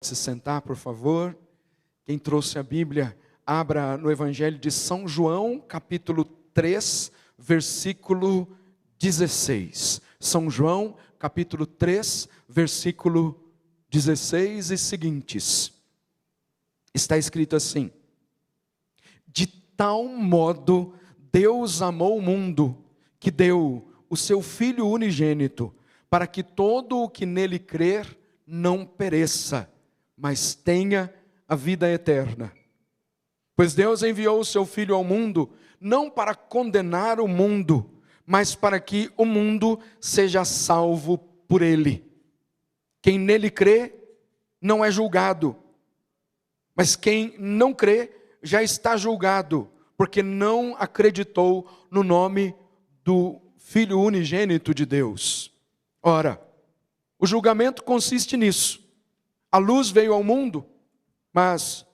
Se sentar, por favor. Quem trouxe a Bíblia, abra no Evangelho de São João, capítulo 3, versículo 16. São João, capítulo 3, versículo 16 e seguintes. Está escrito assim: de tal modo Deus amou o mundo, que deu o seu Filho unigênito, para que todo o que nele crer não pereça, mas tenha a vida eterna. Pois Deus enviou o seu Filho ao mundo, não para condenar o mundo, mas para que o mundo seja salvo por ele. Quem nele crê, não é julgado, mas quem não crê, já está julgado, porque não acreditou no nome do Filho unigênito de Deus. Ora, o julgamento consiste nisso. A luz veio ao mundo, mas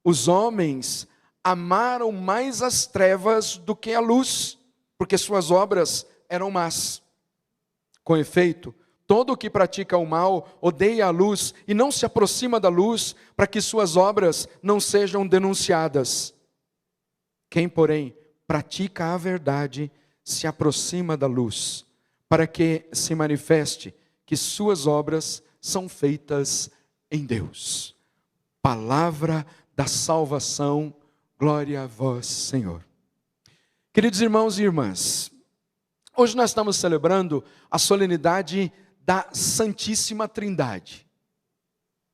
os homens amaram mais as trevas do que a luz, porque suas obras eram más. Com efeito, todo o que pratica o mal odeia a luz e não se aproxima da luz, para que suas obras não sejam denunciadas. Quem, porém, pratica a verdade se aproxima da luz, para que se manifeste que suas obras são feitas em Deus. Palavra da salvação, glória a vós, Senhor. Queridos irmãos e irmãs, hoje nós estamos celebrando a solenidade da Santíssima Trindade.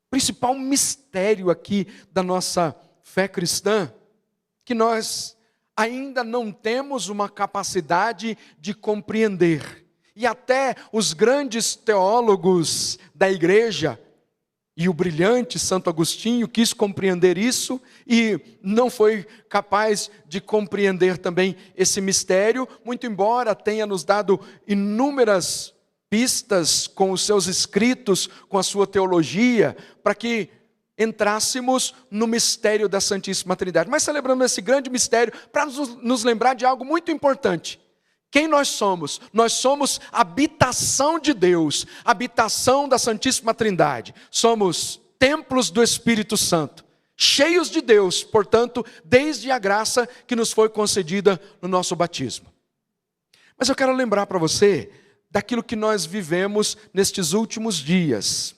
O principal mistério aqui da nossa fé cristã, que nós ainda não temos uma capacidade de compreender. E até os grandes teólogos da igreja, e o brilhante Santo Agostinho quis compreender isso e não foi capaz de compreender também esse mistério, muito embora tenha nos dado inúmeras pistas com os seus escritos, com a sua teologia, para que entrássemos no mistério da Santíssima Trindade. Mas celebrando esse grande mistério, para nos lembrar de algo muito importante. Quem nós somos? Nós somos habitação de Deus, habitação da Santíssima Trindade. Somos templos do Espírito Santo, cheios de Deus, portanto, desde a graça que nos foi concedida no nosso batismo. Mas eu quero lembrar para você daquilo que nós vivemos nestes últimos dias.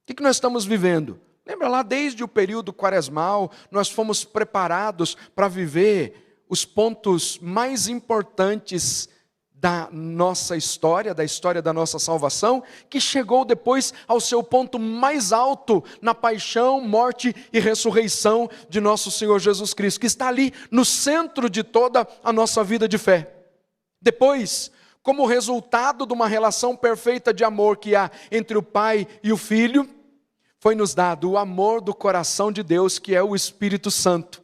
O que nós estamos vivendo? Lembra lá, desde o período quaresmal, nós fomos preparados para viver os pontos mais importantes da nossa história, da história da nossa salvação, que chegou depois ao seu ponto mais alto na paixão, morte e ressurreição de nosso Senhor Jesus Cristo, que está ali no centro de toda a nossa vida de fé. Depois, como resultado de uma relação perfeita de amor que há entre o Pai e o Filho, foi nos dado o amor do coração de Deus, que é o Espírito Santo.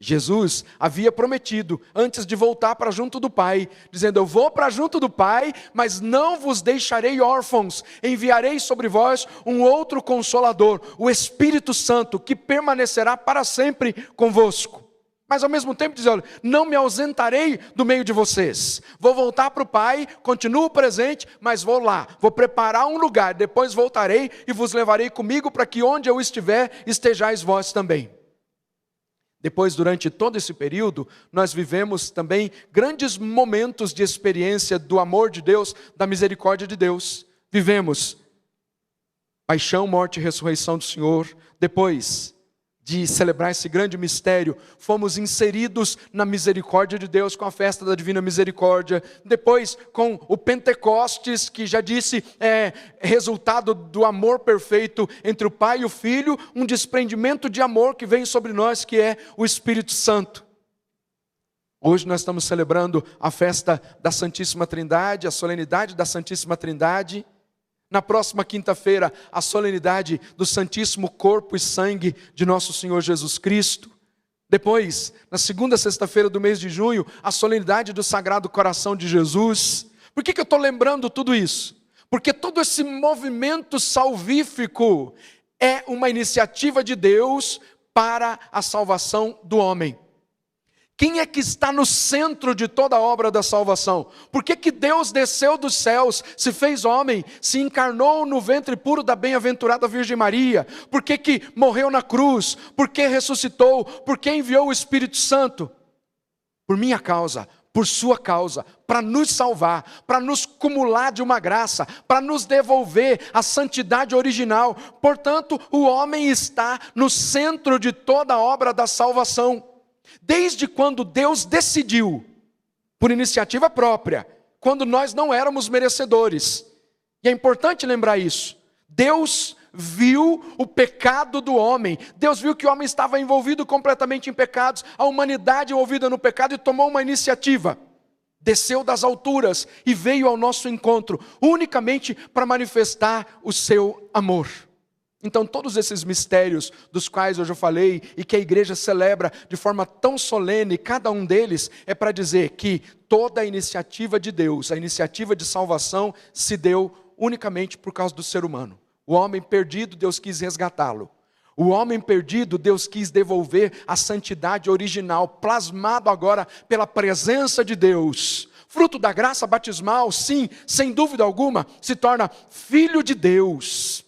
Jesus havia prometido, antes de voltar para junto do Pai, dizendo: eu vou para junto do Pai, mas não vos deixarei órfãos, enviarei sobre vós um outro Consolador, o Espírito Santo, que permanecerá para sempre convosco. Mas ao mesmo tempo diz: olha, não me ausentarei do meio de vocês, vou voltar para o Pai, continuo presente, mas vou lá, vou preparar um lugar, depois voltarei e vos levarei comigo, para que onde eu estiver, estejais vós também. Depois, durante todo esse período, nós vivemos também grandes momentos de experiência do amor de Deus, da misericórdia de Deus. Vivemos paixão, morte e ressurreição do Senhor. Depois de celebrar esse grande mistério, fomos inseridos na misericórdia de Deus com a festa da Divina Misericórdia. Depois, com o Pentecostes, que já disse, é resultado do amor perfeito entre o Pai e o Filho, um desprendimento de amor que vem sobre nós, que é o Espírito Santo. Hoje nós estamos celebrando a festa da Santíssima Trindade, a solenidade da Santíssima Trindade. Na próxima quinta-feira, a solenidade do Santíssimo Corpo e Sangue de nosso Senhor Jesus Cristo. Depois, na segunda sexta-feira do mês de junho, a solenidade do Sagrado Coração de Jesus. Por que eu estou lembrando tudo isso? Porque todo esse movimento salvífico é uma iniciativa de Deus para a salvação do homem. Quem é que está no centro de toda a obra da salvação? Por que que Deus desceu dos céus, se fez homem, se encarnou no ventre puro da bem-aventurada Virgem Maria? Por que que morreu na cruz? Por que ressuscitou? Por que enviou o Espírito Santo? Por minha causa, por sua causa, para nos salvar, para nos cumular de uma graça, para nos devolver a santidade original. Portanto, o homem está no centro de toda a obra da salvação. Desde quando Deus decidiu, por iniciativa própria, quando nós não éramos merecedores. E é importante lembrar isso. Deus viu o pecado do homem. Deus viu que o homem estava envolvido completamente em pecados, a humanidade envolvida no pecado, e tomou uma iniciativa. Desceu das alturas e veio ao nosso encontro, unicamente para manifestar o seu amor. Então todos esses mistérios dos quais hoje eu falei e que a igreja celebra de forma tão solene, cada um deles é para dizer que toda a iniciativa de Deus, a iniciativa de salvação se deu unicamente por causa do ser humano. O homem perdido, Deus quis resgatá-lo. O homem perdido, Deus quis devolver a santidade original, plasmado agora pela presença de Deus. Fruto da graça batismal, sim, sem dúvida alguma, se torna filho de Deus.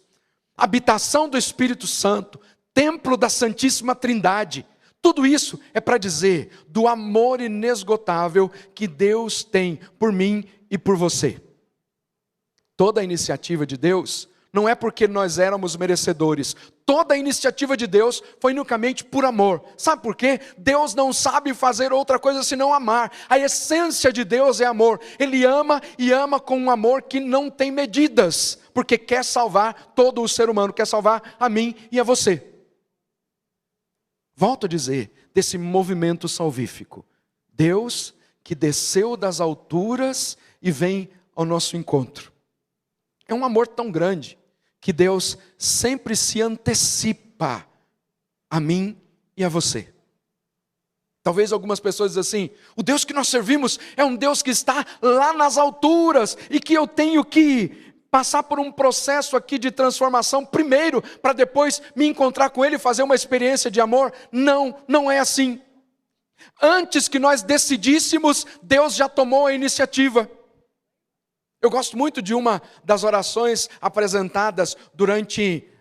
Habitação do Espírito Santo, templo da Santíssima Trindade. Tudo isso é para dizer do amor inesgotável que Deus tem por mim e por você. Toda a iniciativa de Deus não é porque nós éramos merecedores. Toda a iniciativa de Deus foi unicamente por amor. Sabe por quê? Deus não sabe fazer outra coisa senão amar. A essência de Deus é amor. Ele ama e ama com um amor que não tem medidas, porque quer salvar todo o ser humano, quer salvar a mim e a você. Volto a dizer, desse movimento salvífico. Deus que desceu das alturas e vem ao nosso encontro. É um amor tão grande que Deus sempre se antecipa a mim e a você. Talvez algumas pessoas dizem assim: o Deus que nós servimos é um Deus que está lá nas alturas e que eu tenho que passar por um processo aqui de transformação primeiro, para depois me encontrar com Ele e fazer uma experiência de amor. Não, não é assim. Antes que nós decidíssemos, Deus já tomou a iniciativa. Eu gosto muito de uma das orações apresentadas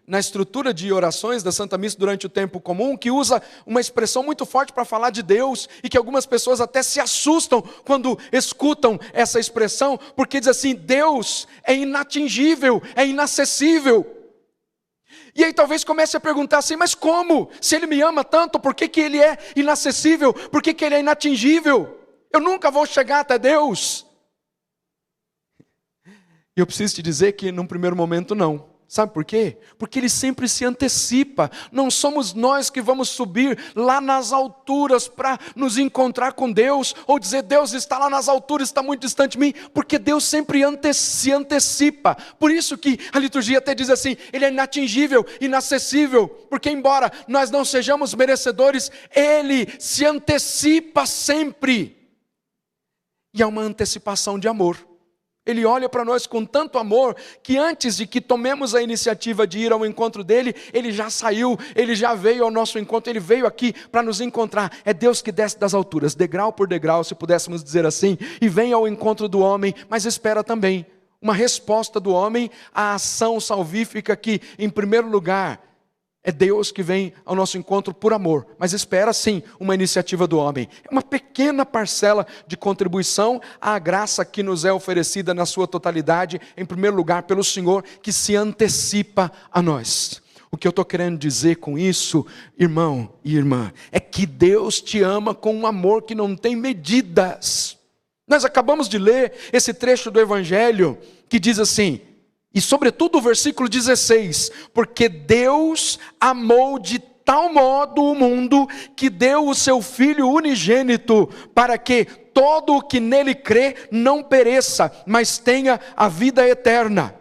na estrutura de orações da Santa Missa durante o tempo comum, que usa uma expressão muito forte para falar de Deus, e que algumas pessoas até se assustam quando escutam essa expressão, porque diz assim: Deus é inatingível, é inacessível. E aí talvez comece a perguntar assim: mas como? Se Ele me ama tanto, por que Ele é inacessível? Por que Ele é inatingível? Eu nunca vou chegar até Deus. E eu preciso te dizer que num primeiro momento não. Sabe por quê? Porque Ele sempre se antecipa. Não somos nós que vamos subir lá nas alturas para nos encontrar com Deus, ou dizer: Deus está lá nas alturas, está muito distante de mim, porque Deus sempre se antecipa. Por isso que a liturgia até diz assim: Ele é inatingível, inacessível, porque embora nós não sejamos merecedores, Ele se antecipa sempre. E é uma antecipação de amor. Ele olha para nós com tanto amor, que antes de que tomemos a iniciativa de ir ao encontro dele, Ele já saiu, Ele já veio ao nosso encontro, Ele veio aqui para nos encontrar. É Deus que desce das alturas, degrau por degrau, se pudéssemos dizer assim, e vem ao encontro do homem, mas espera também uma resposta do homem à ação salvífica que, em primeiro lugar, é Deus que vem ao nosso encontro por amor, mas espera sim uma iniciativa do homem. É uma pequena parcela de contribuição à graça que nos é oferecida na sua totalidade, em primeiro lugar pelo Senhor, que se antecipa a nós. O que eu estou querendo dizer com isso, irmão e irmã, é que Deus te ama com um amor que não tem medidas. Nós acabamos de ler esse trecho do Evangelho que diz assim, e sobretudo o versículo 16, porque Deus amou de tal modo o mundo, que deu o seu Filho unigênito, para que todo o que nele crê não pereça, mas tenha a vida eterna.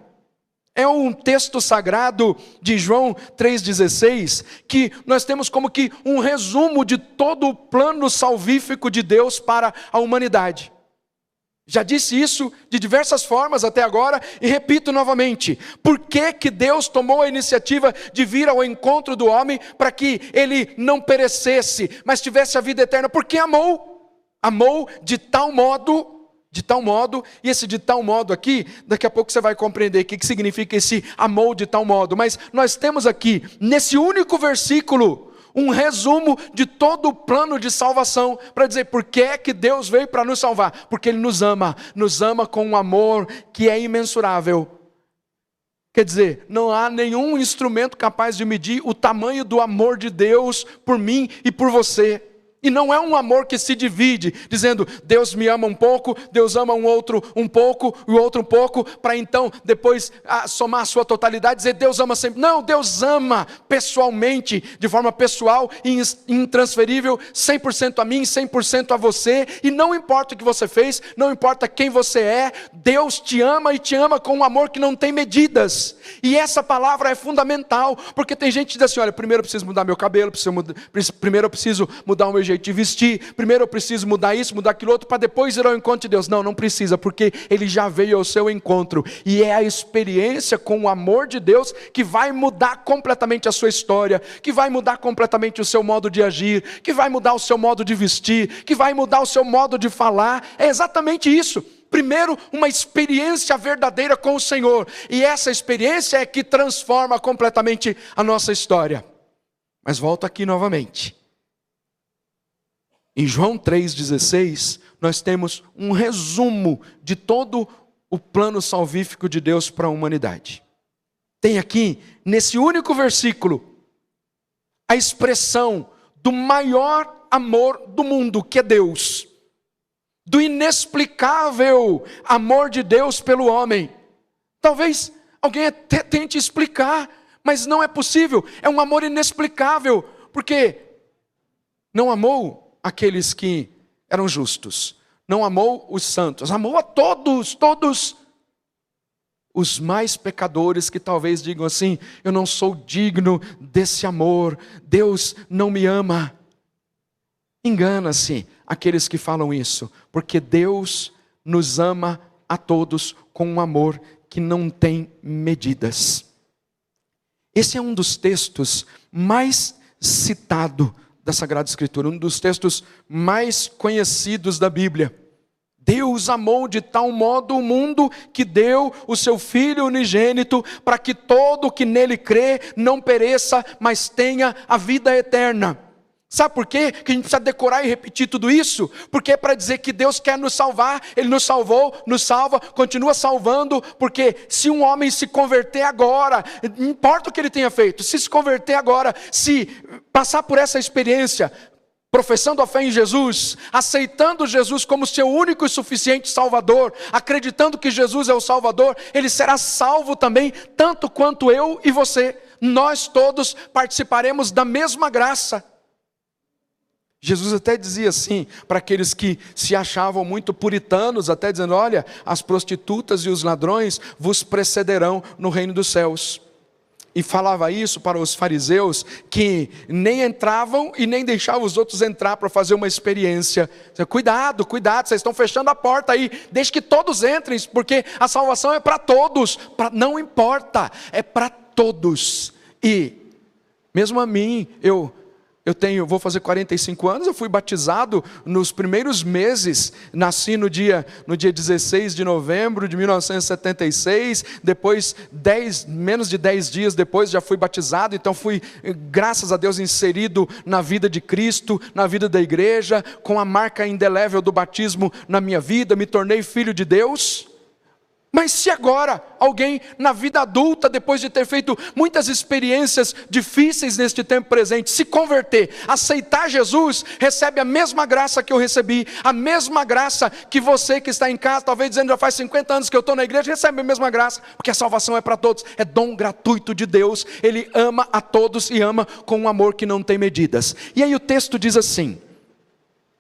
É um texto sagrado de João 3,16, que nós temos como que um resumo de todo o plano salvífico de Deus para a humanidade. Já disse isso de diversas formas até agora e repito novamente. Por que que Deus tomou a iniciativa de vir ao encontro do homem para que ele não perecesse, mas tivesse a vida eterna? Porque amou. Amou de tal modo, e esse de tal modo aqui, daqui a pouco você vai compreender o que significa esse amou de tal modo. Mas nós temos aqui, nesse único versículo, um resumo de todo o plano de salvação, para dizer por que é que Deus veio para nos salvar. Porque Ele nos ama com um amor que é imensurável. Quer dizer, não há nenhum instrumento capaz de medir o tamanho do amor de Deus por mim e por você. E não é um amor que se divide, dizendo, Deus me ama um pouco, Deus ama um outro um pouco, e o outro um pouco, para então depois somar a sua totalidade e dizer, Deus ama sempre. Não, Deus ama pessoalmente, de forma pessoal e intransferível, 100% a mim, 100% a você, e não importa o que você fez, não importa quem você é, Deus te ama e te ama com um amor que não tem medidas. E essa palavra é fundamental, porque tem gente que diz assim, olha, primeiro eu preciso mudar meu cabelo, primeiro eu preciso mudar o meu jeito de vestir, primeiro eu preciso mudar isso, mudar aquilo outro, para depois ir ao encontro de Deus. Não, não precisa, porque Ele já veio ao seu encontro, e é a experiência com o amor de Deus que vai mudar completamente a sua história, que vai mudar completamente o seu modo de agir, que vai mudar o seu modo de vestir, que vai mudar o seu modo de falar. É exatamente isso. Primeiro, uma experiência verdadeira com o Senhor, e essa experiência é que transforma completamente a nossa história. Mas volto aqui novamente. Em João 3,16, nós temos um resumo de todo o plano salvífico de Deus para a humanidade. Tem aqui, nesse único versículo, a expressão do maior amor do mundo, que é Deus. Do inexplicável amor de Deus pelo homem. Talvez alguém até tente explicar, mas não é possível. É um amor inexplicável, porque não amou aqueles que eram justos, não amou os santos, amou a todos os mais pecadores que talvez digam assim, eu não sou digno desse amor, Deus não me ama. Engana-se aqueles que falam isso, porque Deus nos ama a todos com um amor que não tem medidas. Esse é um dos textos mais citados da Sagrada Escritura, um dos textos mais conhecidos da Bíblia. Deus amou de tal modo o mundo que deu o seu Filho unigênito para que todo que nele crê não pereça, mas tenha a vida eterna. Sabe por quê? Que a gente precisa decorar e repetir tudo isso? Porque é para dizer que Deus quer nos salvar, Ele nos salvou, nos salva, continua salvando, porque se um homem se converter agora, não importa o que ele tenha feito, se converter agora, se passar por essa experiência, professando a fé em Jesus, aceitando Jesus como seu único e suficiente Salvador, acreditando que Jesus é o Salvador, ele será salvo também, tanto quanto eu e você. Nós todos participaremos da mesma graça. Jesus até dizia assim, para aqueles que se achavam muito puritanos, até dizendo, olha, as prostitutas e os ladrões vos precederão no reino dos céus. E falava isso para os fariseus, que nem entravam e nem deixavam os outros entrar para fazer uma experiência. Cuidado, vocês estão fechando a porta aí, deixe que todos entrem, porque a salvação é para todos, não importa, é para todos. E mesmo a mim, vou fazer 45 anos, eu fui batizado nos primeiros meses, nasci no dia 16 de novembro de 1976, depois menos de 10 dias depois já fui batizado, então fui, graças a Deus, inserido na vida de Cristo, na vida da igreja, com a marca indelével do batismo na minha vida, me tornei filho de Deus. Mas se agora alguém na vida adulta, depois de ter feito muitas experiências difíceis neste tempo presente, se converter, aceitar Jesus, recebe a mesma graça que eu recebi, a mesma graça que você que está em casa, talvez dizendo, já faz 50 anos que eu estou na igreja, recebe a mesma graça, porque a salvação é para todos, é dom gratuito de Deus, Ele ama a todos e ama com um amor que não tem medidas. E aí o texto diz assim,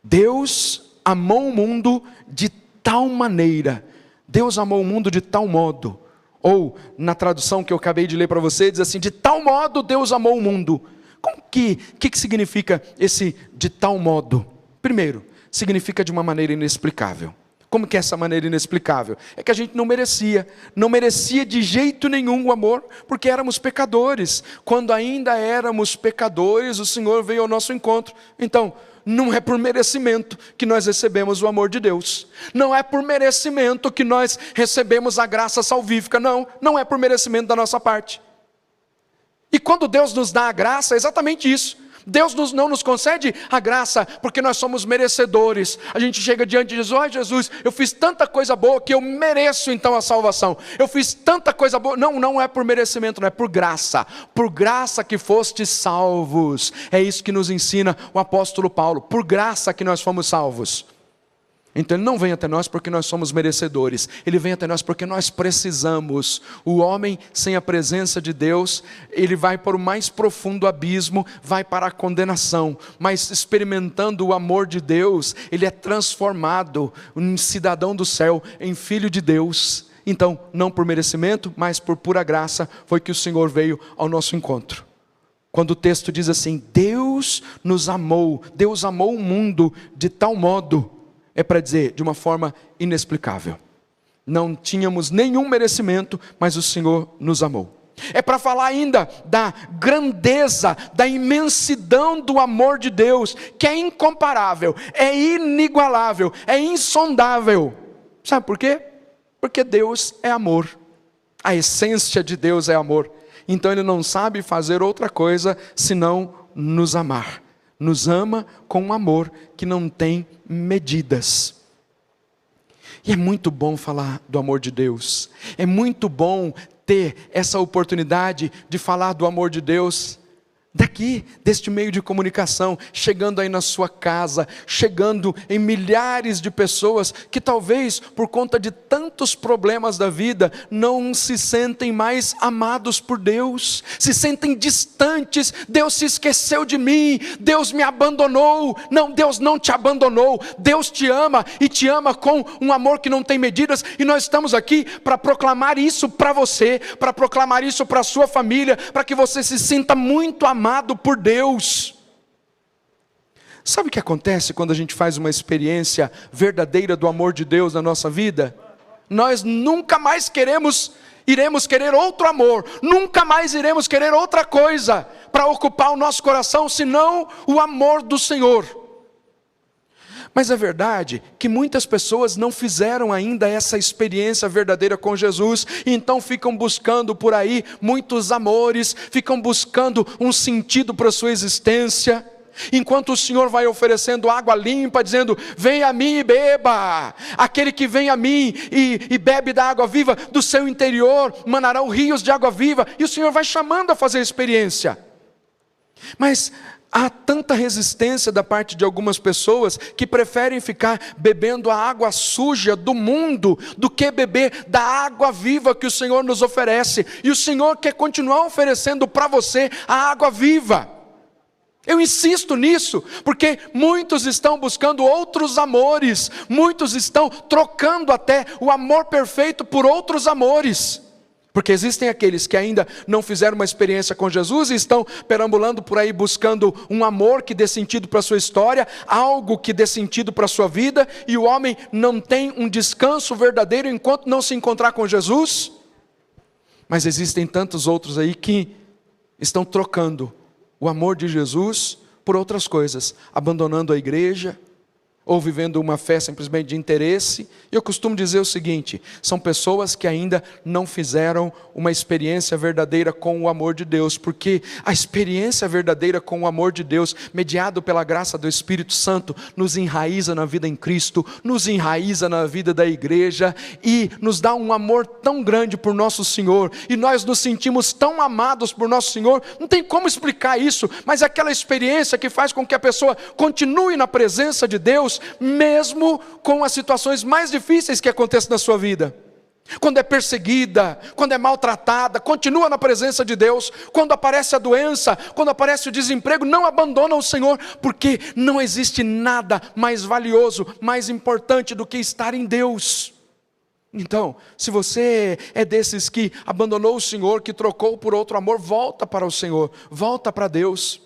Deus amou o mundo de tal maneira, Deus amou o mundo de tal modo, ou na tradução que eu acabei de ler para você, diz assim, de tal modo Deus amou o mundo. O que significa esse de tal modo? Primeiro, significa de uma maneira inexplicável. Como que é essa maneira inexplicável? É que a gente não merecia de jeito nenhum o amor, porque éramos pecadores. Quando ainda éramos pecadores, o Senhor veio ao nosso encontro. Então, não é por merecimento que nós recebemos o amor de Deus. Não é por merecimento que nós recebemos a graça salvífica. Não é por merecimento da nossa parte. E quando Deus nos dá a graça, é exatamente isso. Deus não nos concede a graça porque nós somos merecedores. A gente chega diante de Jesus: ai Jesus, eu fiz tanta coisa boa que eu mereço então a salvação. Eu fiz tanta coisa boa. Não é por merecimento, não é por graça. Por graça que fostes salvos. É isso que nos ensina o apóstolo Paulo. Por graça que nós fomos salvos. Então Ele não vem até nós porque nós somos merecedores. Ele vem até nós porque nós precisamos. O homem sem a presença de Deus, ele vai para o mais profundo abismo, vai para a condenação. Mas experimentando o amor de Deus, ele é transformado em cidadão do céu, em filho de Deus. Então, não por merecimento, mas por pura graça, foi que o Senhor veio ao nosso encontro. Quando o texto diz assim: Deus nos amou, Deus amou o mundo de tal modo, é para dizer, de uma forma inexplicável. Não tínhamos nenhum merecimento, mas o Senhor nos amou. É para falar ainda da grandeza, da imensidão do amor de Deus, que é incomparável, é inigualável, é insondável. Sabe por quê? Porque Deus é amor. A essência de Deus é amor. Então Ele não sabe fazer outra coisa senão nos amar. Nos ama com um amor que não tem medidas. E é muito bom falar do amor de Deus. É muito bom ter essa oportunidade de falar do amor de Deus daqui, deste meio de comunicação, chegando aí na sua casa, chegando em milhares de pessoas que talvez por conta de tantos problemas da vida não se sentem mais amados por Deus, se sentem distantes. Deus se esqueceu de mim, Deus me abandonou. Não, Deus não te abandonou. Deus te ama e te ama com um amor que não tem medidas, e nós estamos aqui para proclamar isso para você, para proclamar isso para a sua família, para que você se sinta muito amado por Deus. Sabe o que acontece quando a gente faz uma experiência verdadeira do amor de Deus na nossa vida? Nós nunca mais iremos querer outro amor, nunca mais iremos querer outra coisa para ocupar o nosso coração, senão o amor do Senhor. Mas é verdade que muitas pessoas não fizeram ainda essa experiência verdadeira com Jesus, e então ficam buscando por aí muitos amores, ficam buscando um sentido para a sua existência, enquanto o Senhor vai oferecendo água limpa, dizendo: venha a mim e beba. Aquele que vem a mim e bebe da água viva, do seu interior manarão rios de água viva, e o Senhor vai chamando a fazer a experiência. Mas há tanta resistência da parte de algumas pessoas que preferem ficar bebendo a água suja do mundo do que beber da água viva que o Senhor nos oferece. E o Senhor quer continuar oferecendo para você a água viva. Eu insisto nisso, porque muitos estão buscando outros amores, muitos estão trocando até o amor perfeito por outros amores. Porque existem aqueles que ainda não fizeram uma experiência com Jesus e estão perambulando por aí buscando um amor que dê sentido para a sua história, algo que dê sentido para a sua vida, e o homem não tem um descanso verdadeiro enquanto não se encontrar com Jesus. Mas existem tantos outros aí que estão trocando o amor de Jesus por outras coisas, abandonando a igreja, ou vivendo uma fé simplesmente de interesse. E eu costumo dizer o seguinte: são pessoas que ainda não fizeram uma experiência verdadeira com o amor de Deus, porque a experiência verdadeira com o amor de Deus, mediado pela graça do Espírito Santo, nos enraiza na vida em Cristo, nos enraiza na vida da igreja, e nos dá um amor tão grande por nosso Senhor, e nós nos sentimos tão amados por nosso Senhor. Não tem como explicar isso, mas é aquela experiência que faz com que a pessoa continue na presença de Deus, mesmo com as situações mais difíceis que acontecem na sua vida. Quando é perseguida, quando é maltratada, continua na presença de Deus. Quando aparece a doença, quando aparece o desemprego, não abandona o Senhor, porque não existe nada mais valioso, mais importante do que estar em Deus. Então, se você é desses que abandonou o Senhor, que trocou por outro amor, volta para o Senhor, volta para Deus.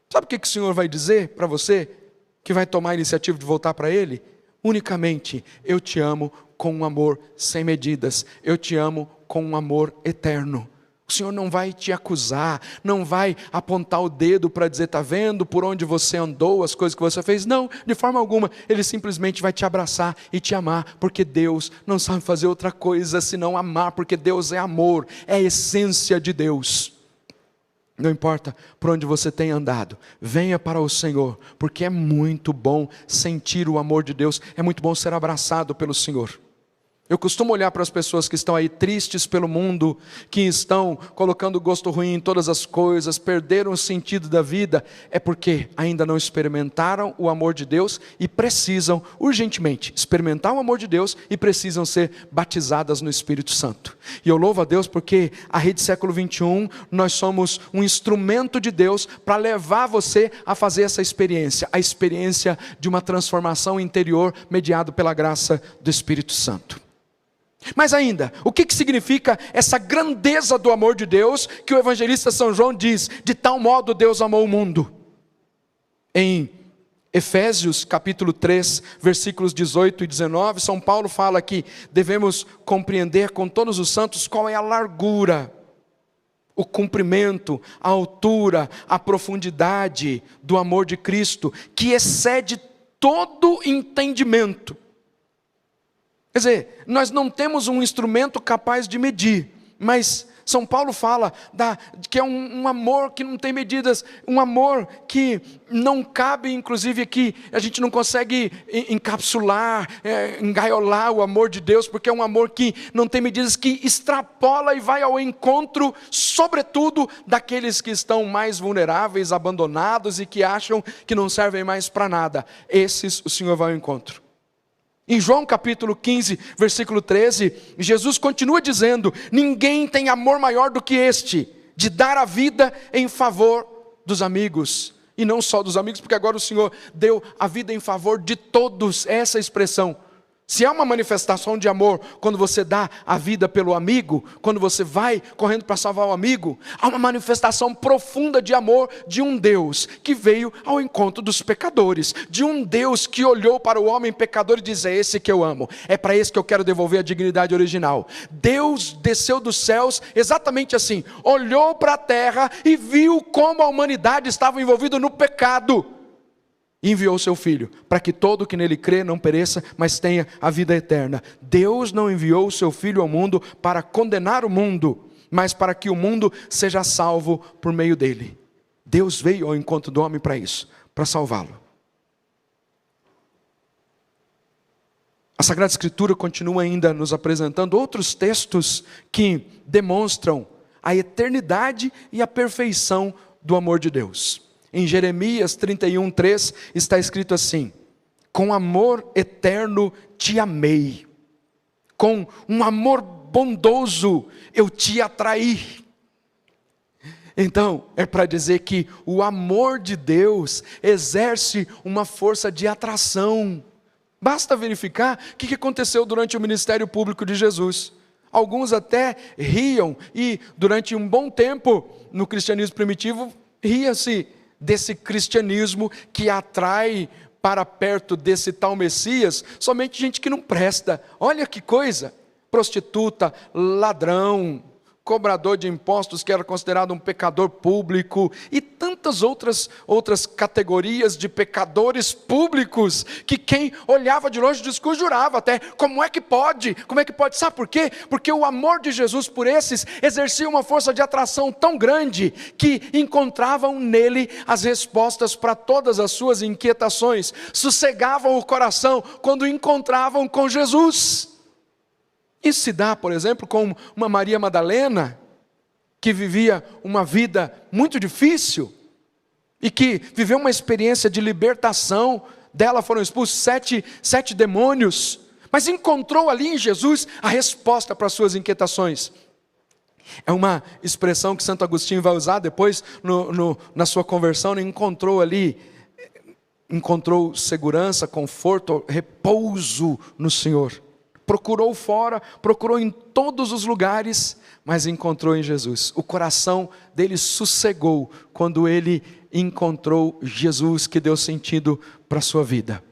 Sabe o que o Senhor vai dizer para você, que vai tomar a iniciativa de voltar para Ele? unicamente: eu te amo com um amor sem medidas, eu te amo com um amor eterno. O Senhor não vai te acusar, não vai apontar o dedo para dizer: está vendo por onde você andou, as coisas que você fez. Não, de forma alguma. Ele simplesmente vai te abraçar e te amar, porque Deus não sabe fazer outra coisa senão amar, porque Deus é amor, é a essência de Deus. Não importa por onde você tenha andado, venha para o Senhor, porque é muito bom sentir o amor de Deus, é muito bom ser abraçado pelo Senhor. Eu costumo olhar para as pessoas que estão aí tristes pelo mundo, que estão colocando gosto ruim em todas as coisas, perderam o sentido da vida, é porque ainda não experimentaram o amor de Deus e precisam urgentemente experimentar o amor de Deus e precisam ser batizadas no Espírito Santo. E eu louvo a Deus porque a Rede Século XXI, nós somos um instrumento de Deus para levar você a fazer essa experiência, a experiência de uma transformação interior mediado pela graça do Espírito Santo. Mas ainda, o que significa essa grandeza do amor de Deus, que o evangelista São João diz: de tal modo Deus amou o mundo? Em Efésios capítulo 3, versículos 18 e 19, São Paulo fala que devemos compreender com todos os santos qual é a largura, o comprimento, a altura, a profundidade do amor de Cristo, que excede todo entendimento. Quer dizer, nós não temos um instrumento capaz de medir, mas São Paulo fala que é um amor que não tem medidas, um amor que não cabe, inclusive aqui, a gente não consegue encapsular, engaiolar o amor de Deus, porque é um amor que não tem medidas, que extrapola e vai ao encontro, sobretudo, daqueles que estão mais vulneráveis, abandonados e que acham que não servem mais para nada. Esses o Senhor vai ao encontro. Em João capítulo 15, versículo 13, Jesus continua dizendo: ninguém tem amor maior do que este, de dar a vida em favor dos amigos. E não só dos amigos, porque agora o Senhor deu a vida em favor de todos, essa expressão. Se há uma manifestação de amor quando você dá a vida pelo amigo, quando você vai correndo para salvar o amigo, há uma manifestação profunda de amor de um Deus que veio ao encontro dos pecadores, de um Deus que olhou para o homem pecador e disse: é esse que eu amo, é para esse que eu quero devolver a dignidade original. Deus desceu dos céus exatamente assim, olhou para a terra e viu como a humanidade estava envolvida no pecado. E enviou seu Filho, para que todo que nele crê não pereça, mas tenha a vida eterna. Deus não enviou o seu Filho ao mundo para condenar o mundo, mas para que o mundo seja salvo por meio dele. Deus veio ao encontro do homem para isso, para salvá-lo. A Sagrada Escritura continua ainda nos apresentando outros textos que demonstram a eternidade e a perfeição do amor de Deus. Em Jeremias 31:3 está escrito assim: com amor eterno te amei, com um amor bondoso eu te atraí. Então, é para dizer que o amor de Deus exerce uma força de atração. Basta verificar o que aconteceu durante o ministério público de Jesus. Alguns até riam, e durante um bom tempo no cristianismo primitivo, ria-se desse cristianismo que atrai para perto desse tal Messias somente gente que não presta. Olha que coisa: prostituta, ladrão, cobrador de impostos, que era considerado um pecador público, e tantas outras categorias de pecadores públicos, que quem olhava de longe desconjurava até: como é que pode? Como é que pode? Sabe por quê? Porque o amor de Jesus por esses exercia uma força de atração tão grande, que encontravam nele as respostas para todas as suas inquietações, sossegavam o coração quando encontravam com Jesus. Isso se dá, por exemplo, com uma Maria Madalena, que vivia uma vida muito difícil, e que viveu uma experiência de libertação. Dela foram expulsos sete demônios, mas encontrou ali em Jesus a resposta para as suas inquietações. É uma expressão que Santo Agostinho vai usar depois na sua conversão. Encontrou segurança, conforto, repouso no Senhor. Procurou fora, procurou em todos os lugares, mas encontrou em Jesus. O coração dele sossegou quando ele encontrou Jesus, que deu sentido para a sua vida.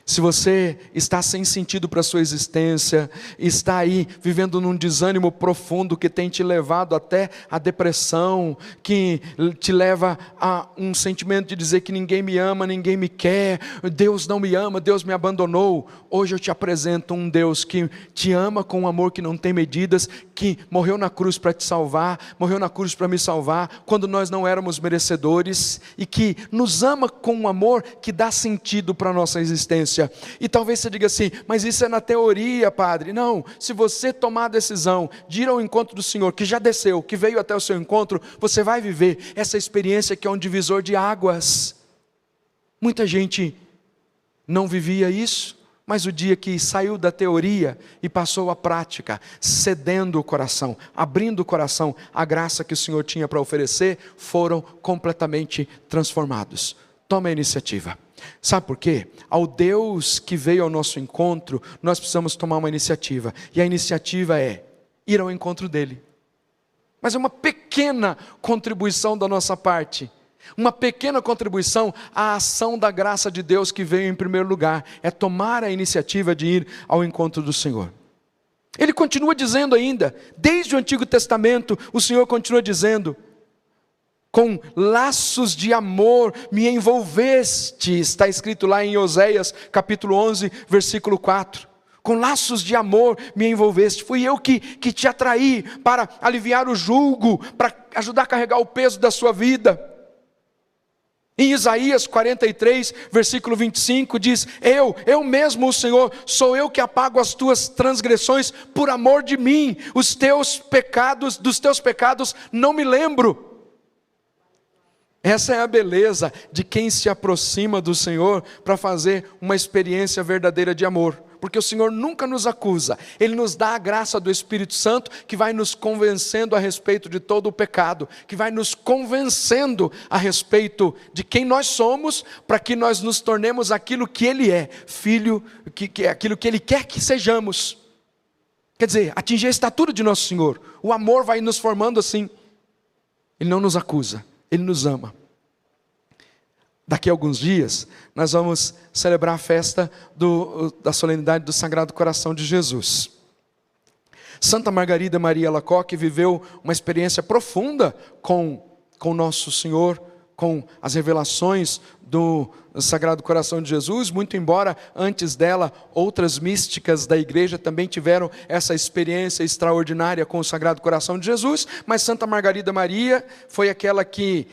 Se você está sem sentido para a sua existência, está aí vivendo num desânimo profundo que tem te levado até a depressão, que te leva a um sentimento de dizer que ninguém me ama, ninguém me quer, Deus não me ama, Deus me abandonou. Hoje eu te apresento um Deus que te ama com um amor que não tem medidas, que morreu na cruz para te salvar, morreu na cruz para me salvar, quando nós não éramos merecedores, e que nos ama com um amor que dá sentido para a nossa existência. E talvez você diga assim, mas isso é na teoria, padre. Não, se você tomar a decisão de ir ao encontro do Senhor, que já desceu, que veio até o seu encontro, você vai viver essa experiência que é um divisor de águas. Muita gente não vivia isso, mas o dia que saiu da teoria e passou à prática, cedendo o coração, abrindo o coração à graça que o Senhor tinha para oferecer, foram completamente transformados. Tome a iniciativa. Sabe por quê? Ao Deus que veio ao nosso encontro, nós precisamos tomar uma iniciativa. E a iniciativa é ir ao encontro dele. Mas é uma pequena contribuição da nossa parte. Uma pequena contribuição à ação da graça de Deus que veio em primeiro lugar. É tomar a iniciativa de ir ao encontro do Senhor. Ele continua dizendo ainda, desde o Antigo Testamento, o Senhor continua dizendo: com laços de amor me envolveste, está escrito lá em Oséias capítulo 11, versículo 4. Com laços de amor me envolveste, fui eu que te atraí para aliviar o jugo, para ajudar a carregar o peso da sua vida. Em Isaías 43, versículo 25 diz, eu mesmo o Senhor, sou eu que apago as tuas transgressões por amor de mim, dos teus pecados não me lembro. Essa é a beleza de quem se aproxima do Senhor para fazer uma experiência verdadeira de amor. Porque o Senhor nunca nos acusa, Ele nos dá a graça do Espírito Santo que vai nos convencendo a respeito de todo o pecado, que vai nos convencendo a respeito de quem nós somos, para que nós nos tornemos aquilo que Ele é, filho, que é aquilo que Ele quer que sejamos. Quer dizer, atingir a estatura de nosso Senhor. O amor vai nos formando assim. Ele não nos acusa, Ele nos ama. Daqui a alguns dias, nós vamos celebrar a festa da solenidade do Sagrado Coração de Jesus. Santa Margarida Maria Alacoque viveu uma experiência profunda com Nosso Senhor, com as revelações do Sagrado Coração de Jesus, muito embora antes dela outras místicas da igreja também tiveram essa experiência extraordinária com o Sagrado Coração de Jesus, mas Santa Margarida Maria foi aquela que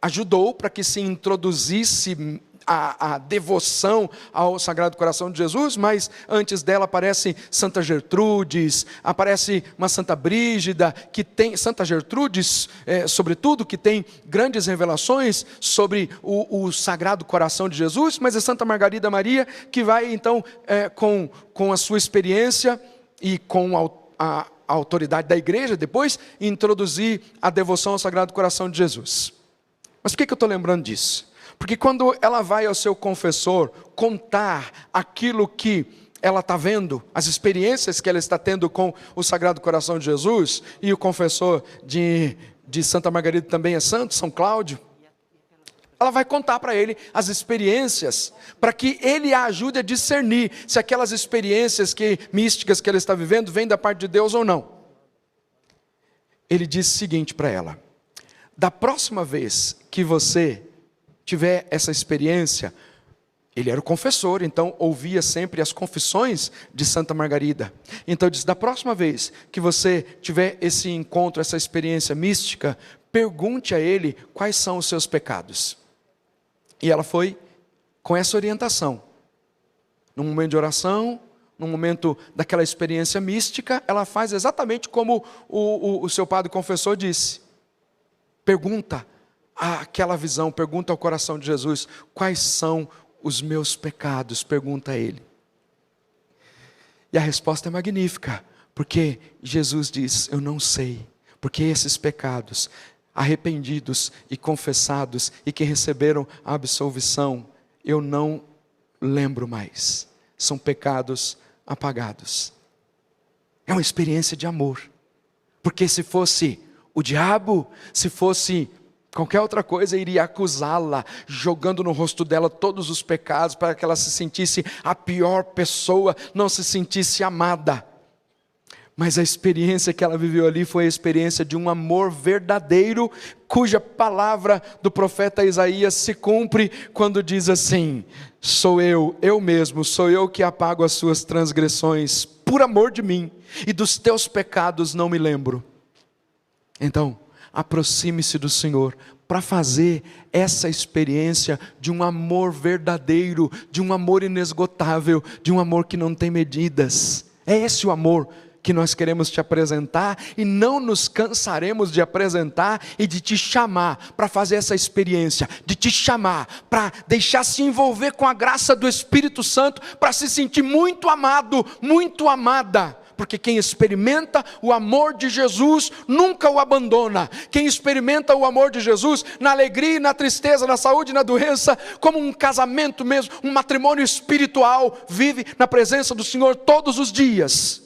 ajudou para que se introduzisse a devoção ao Sagrado Coração de Jesus, mas antes dela aparece Santa Gertrudes, aparece uma Santa Brígida, que tem, Santa Gertrudes, sobretudo, que tem grandes revelações sobre o Sagrado Coração de Jesus, mas é Santa Margarida Maria que vai então, com a sua experiência e com a autoridade da igreja, depois, introduzir a devoção ao Sagrado Coração de Jesus. Mas por que eu estou lembrando disso? Porque quando ela vai ao seu confessor contar aquilo que ela está vendo, as experiências que ela está tendo com o Sagrado Coração de Jesus, e o confessor de Santa Margarida também é santo, São Cláudio, ela vai contar para ele as experiências, para que ele a ajude a discernir se aquelas experiências místicas que ela está vivendo vêm da parte de Deus ou não. Ele disse o seguinte para ela: da próxima vez que você tiver essa experiência, ele era o confessor, então ouvia sempre as confissões de Santa Margarida. Então ele disse, da próxima vez que você tiver esse encontro, essa experiência mística, pergunte a ele quais são os seus pecados. E ela foi com essa orientação. Num momento de oração, num momento daquela experiência mística, ela faz exatamente como o seu padre confessor disse. Pergunta àquela visão, pergunta ao coração de Jesus, quais são os meus pecados? Pergunta a ele. E a resposta é magnífica, porque Jesus diz, eu não sei, porque esses pecados, arrependidos e confessados, e que receberam a absolvição, eu não lembro mais, são pecados apagados. É uma experiência de amor, porque se fosse o diabo, se fosse Qualquer outra coisa iria acusá-la, jogando no rosto dela todos os pecados, para que ela se sentisse a pior pessoa, não se sentisse amada. Mas a experiência que ela viveu ali foi a experiência de um amor verdadeiro, cuja palavra do profeta Isaías se cumpre quando diz assim: sou eu mesmo, sou eu que apago as suas transgressões, por amor de mim, e dos teus pecados não me lembro. Então, aproxime-se do Senhor para fazer essa experiência de um amor verdadeiro, de um amor inesgotável, de um amor que não tem medidas. É esse o amor que nós queremos te apresentar, e não nos cansaremos de apresentar e de te chamar para fazer essa experiência, de te chamar para deixar se envolver com a graça do Espírito Santo, para se sentir muito amado, muito amada. Porque quem experimenta o amor de Jesus nunca o abandona. Quem experimenta o amor de Jesus na alegria e na tristeza, na saúde e na doença, como um casamento mesmo, um matrimônio espiritual, vive na presença do Senhor todos os dias.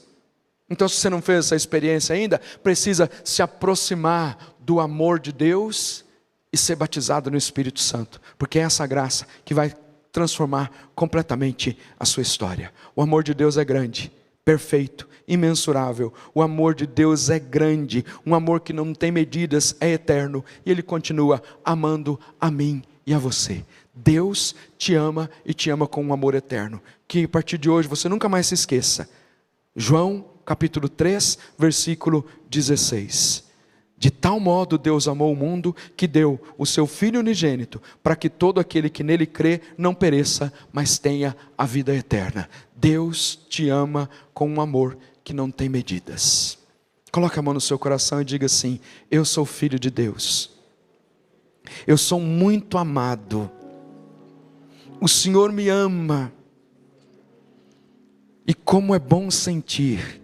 Então, se você não fez essa experiência ainda, precisa se aproximar do amor de Deus e ser batizado no Espírito Santo, porque é essa graça que vai transformar completamente a sua história. O amor de Deus é grande, perfeito, imensurável. O amor de Deus é grande, um amor que não tem medidas, é eterno, e Ele continua amando a mim e a você. Deus te ama e te ama com um amor eterno, que a partir de hoje você nunca mais se esqueça. João capítulo 3, versículo 16. De tal modo Deus amou o mundo, que deu o seu Filho unigênito, para que todo aquele que nele crê não pereça, mas tenha a vida eterna. Deus te ama com um amor que não tem medidas. Coloque a mão no seu coração e diga assim: eu sou filho de Deus, eu sou muito amado, o Senhor me ama, e como é bom sentir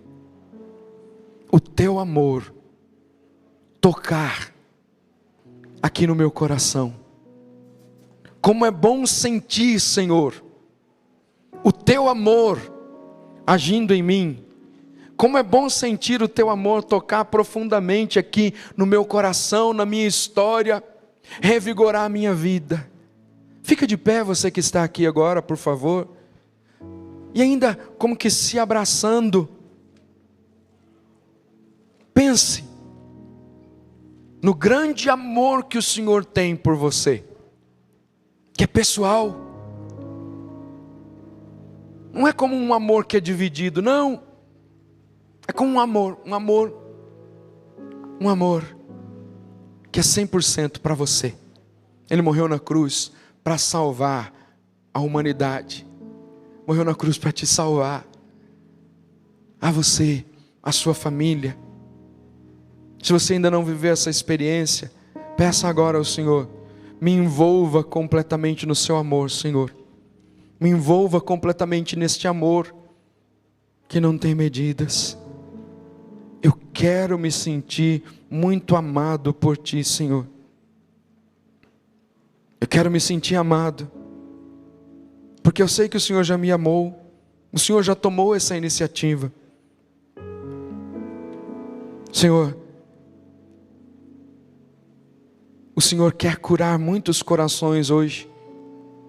o teu amor tocar aqui no meu coração. Como é bom sentir, Senhor, o teu amor agindo em mim. Como é bom sentir o teu amor tocar profundamente aqui no meu coração, na minha história, revigorar a minha vida. Fica de pé você que está aqui agora, por favor. E ainda como que se abraçando. Pense no grande amor que o Senhor tem por você, que é pessoal. Não é como um amor que é dividido, não. É como um amor que é 100% para você. Ele morreu na cruz para salvar a humanidade. Morreu na cruz para te salvar. A você, a sua família. Se você ainda não viveu essa experiência, peça agora ao Senhor: me envolva completamente no seu amor, Senhor. Me envolva completamente neste amor que não tem medidas. Eu quero me sentir muito amado por Ti, Senhor. Eu quero me sentir amado, porque eu sei que o Senhor já me amou. O Senhor já tomou essa iniciativa. Senhor, o Senhor quer curar muitos corações hoje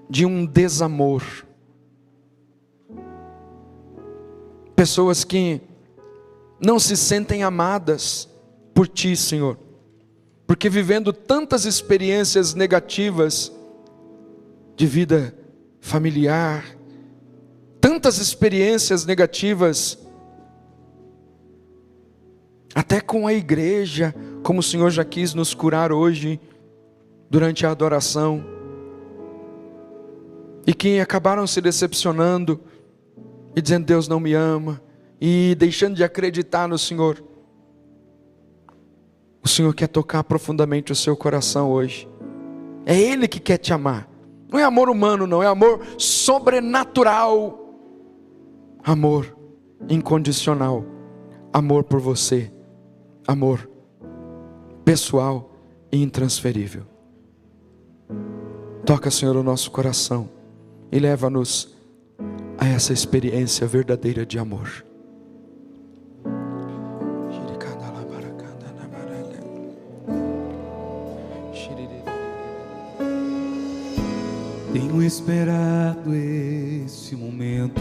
de um desamor. Pessoas que não se sentem amadas por Ti, Senhor, porque vivendo tantas experiências negativas de vida familiar, tantas experiências negativas, até com a igreja, como o Senhor já quis nos curar hoje, durante a adoração, e que acabaram se decepcionando, e dizendo: Deus não me ama, e deixando de acreditar no Senhor. O Senhor quer tocar profundamente o seu coração hoje. É Ele que quer te amar. Não é amor humano, não, é amor sobrenatural. Amor incondicional. Amor por você. Amor pessoal e intransferível. Toca, Senhor, o nosso coração e leva-nos a essa experiência verdadeira de amor. Tenho esperado esse momento,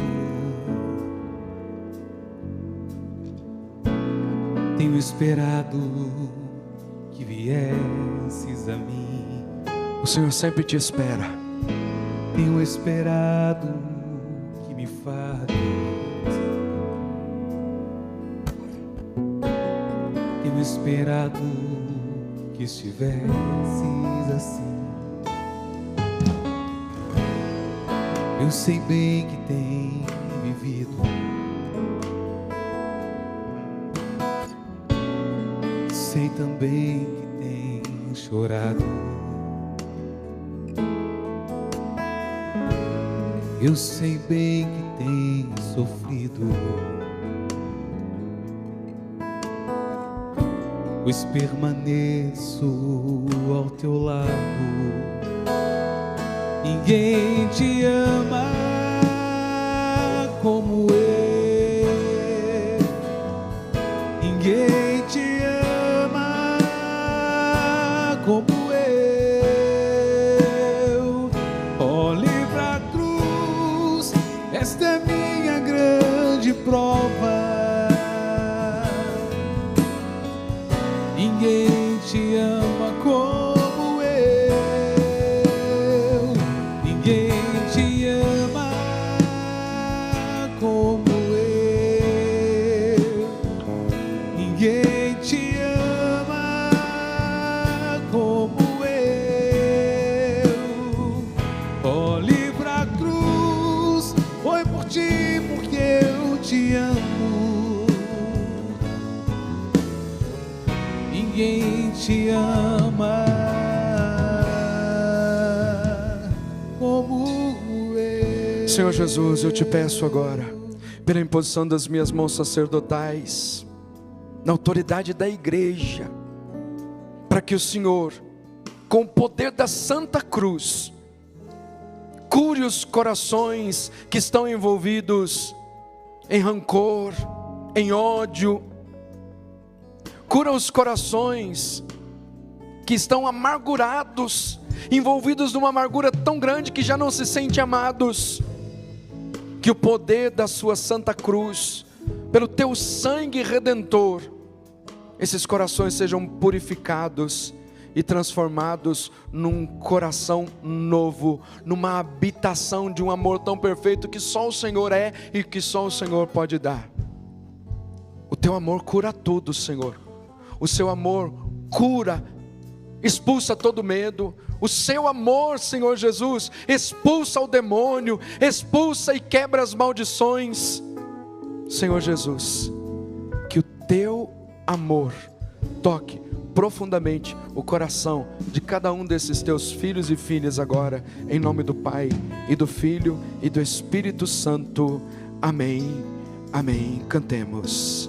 tenho esperado que viesses a mim. O Senhor sempre te espera. Tenho esperado que me fales. Tenho esperado que estivesses assim. Eu sei bem que tem vivido, sei também que tem chorado. Eu sei bem que tem sofrido, pois permaneço ao teu lado. Ninguém te ama como eu, ninguém te ama como eu. Olhe pra cruz, esta é minha grande prova. Ninguém te ama como ninguém te ama como eu. Ninguém te ama como eu. Olhe pra cruz, foi por ti, porque eu te amo. Ninguém te ama como eu. Senhor Jesus, eu te peço agora, pela imposição das minhas mãos sacerdotais, na autoridade da igreja, para que o Senhor, com o poder da Santa Cruz, cure os corações que estão envolvidos em rancor, em ódio. Cura os corações que estão amargurados, envolvidos numa amargura tão grande que já não se sentem amados. Que o poder da sua Santa Cruz, pelo teu sangue redentor, esses corações sejam purificados e transformados num coração novo, numa habitação de um amor tão perfeito que só o Senhor é e que só o Senhor pode dar. O teu amor cura tudo, Senhor. O seu amor cura, expulsa todo medo. O seu amor, Senhor Jesus, expulsa o demônio, expulsa e quebra as maldições. Senhor Jesus, que o teu amor toque profundamente o coração de cada um desses teus filhos e filhas agora, em nome do Pai, e do Filho, e do Espírito Santo. Amém, amém. Cantemos.